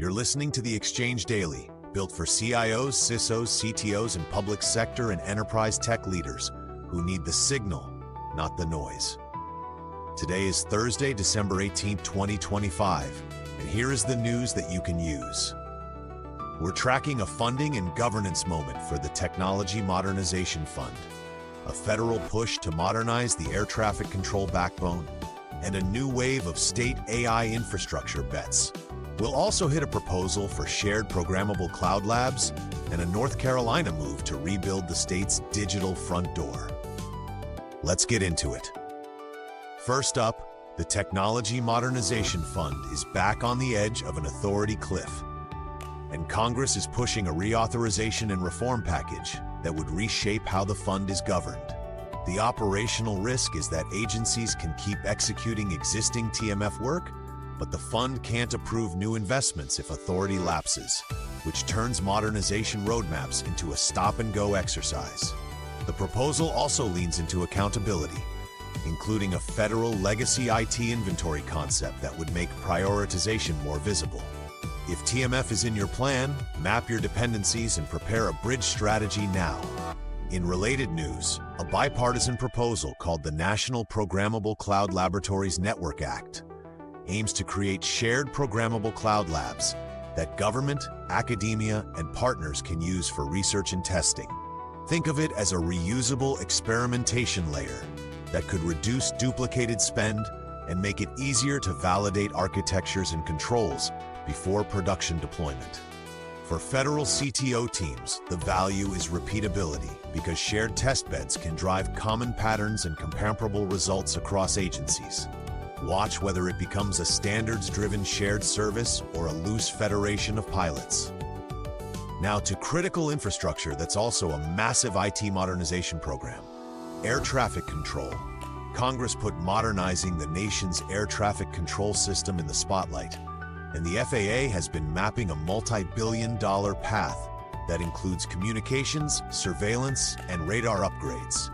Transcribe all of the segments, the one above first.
You're listening to the Exchange Daily, built for CIOs, CISOs, CTOs, and public sector and enterprise tech leaders who need the signal, not the noise. Today is Thursday, December 18, 2025, and here is the news that you can use. We're tracking a funding and governance moment for the Technology Modernization Fund, a federal push to modernize the air traffic control backbone, and a new wave of state AI infrastructure bets. We'll also hit a proposal for shared programmable cloud labs and a North Carolina move to rebuild the state's digital front door. Let's get into it. First up, the Technology Modernization Fund is back on the edge of an authority cliff, and Congress is pushing a reauthorization and reform package that would reshape how the fund is governed. The operational risk is that agencies can keep executing existing TMF work, but the fund can't approve new investments if authority lapses, which turns modernization roadmaps into a stop-and-go exercise. The proposal also leans into accountability, including a federal legacy IT inventory concept that would make prioritization more visible. If TMF is in your plan, map your dependencies and prepare a bridge strategy now. In related news, a bipartisan proposal called the National Programmable Cloud Laboratories Network Act aims to create shared programmable cloud labs that government, academia, and partners can use for research and testing. Think of it as a reusable experimentation layer that could reduce duplicated spend and make it easier to validate architectures and controls before production deployment. For federal CTO teams, the value is repeatability because shared testbeds can drive common patterns and comparable results across agencies. Watch whether it becomes a standards-driven shared service or a loose federation of pilots. Now to critical infrastructure that's also a massive IT modernization program: air traffic control. Congress put modernizing the nation's air traffic control system in the spotlight, and the FAA has been mapping a multi-billion-dollar path that includes communications, surveillance, and radar upgrades.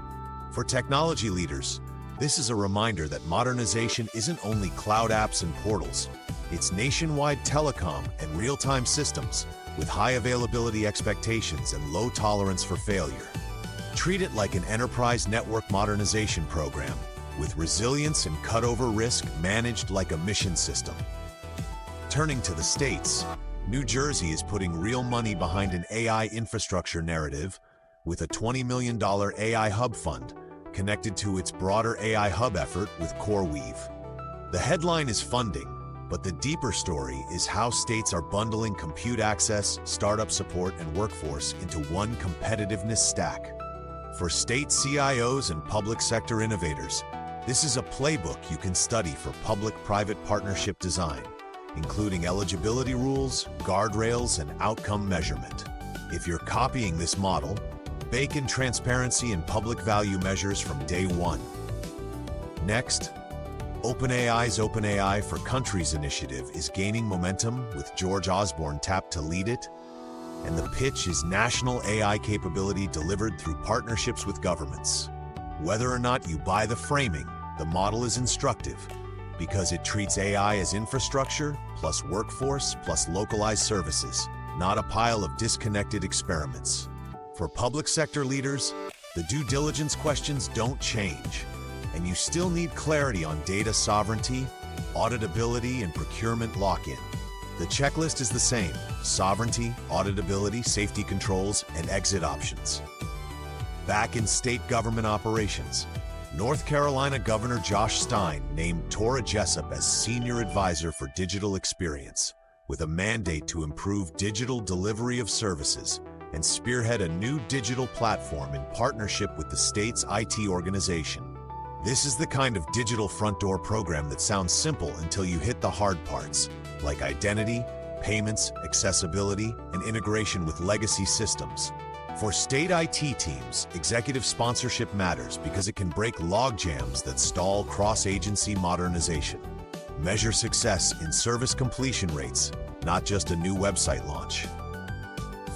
For technology leaders, this is a reminder that modernization isn't only cloud apps and portals, it's nationwide telecom and real-time systems with high availability expectations and low tolerance for failure. Treat it like an enterprise network modernization program, with resilience and cutover risk managed like a mission system. Turning to the states, New Jersey is putting real money behind an AI infrastructure narrative with a $20 million AI Hub Fund connected to its broader AI Hub effort with CoreWeave. The headline is funding, but the deeper story is how states are bundling compute access, startup support, and workforce into one competitiveness stack. For state CIOs and public sector innovators, this is a playbook you can study for public-private partnership design, including eligibility rules, guardrails, and outcome measurement. If you're copying this model, bake in transparency and public value measures from day one. Next, OpenAI's OpenAI for Countries initiative is gaining momentum with George Osborne tapped to lead it, and the pitch is national AI capability delivered through partnerships with governments. Whether or not you buy the framing, the model is instructive because it treats AI as infrastructure plus workforce plus localized services, not a pile of disconnected experiments. For public sector leaders, the due diligence questions don't change, and you still need clarity on data sovereignty, auditability, and procurement lock-in. The checklist is the same: sovereignty, auditability, safety controls, and exit options. Back in state government operations, North Carolina Governor Josh Stein named Tora Jessup as Senior Advisor for Digital Experience, with a mandate to improve digital delivery of services and spearhead a new digital platform in partnership with the state's IT organization. This is the kind of digital front door program that sounds simple until you hit the hard parts, like identity, payments, accessibility, and integration with legacy systems. For state IT teams, executive sponsorship matters because it can break logjams that stall cross-agency modernization. Measure success in service completion rates, not just a new website launch.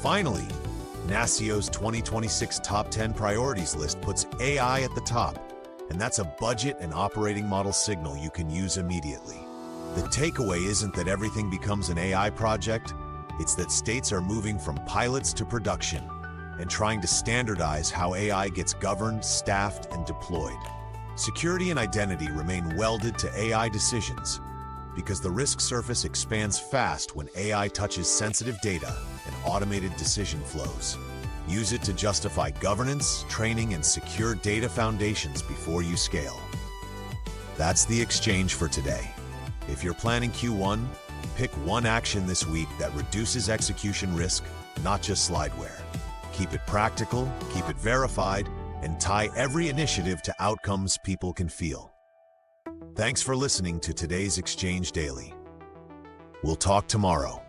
Finally, NASCIO's 2026 Top 10 Priorities list puts AI at the top, and that's a budget and operating model signal you can use immediately. The takeaway isn't that everything becomes an AI project, it's that states are moving from pilots to production and trying to standardize how AI gets governed, staffed, and deployed. Security and identity remain welded to AI decisions because the risk surface expands fast when AI touches sensitive data and automated decision flows. Use it to justify governance, training, and secure data foundations before you scale. That's the exchange for today. If you're planning Q1, pick one action this week that reduces execution risk, not just slideware. Keep it practical, keep it verified, and tie every initiative to outcomes people can feel. Thanks for listening to today's Exchange Daily. We'll talk tomorrow.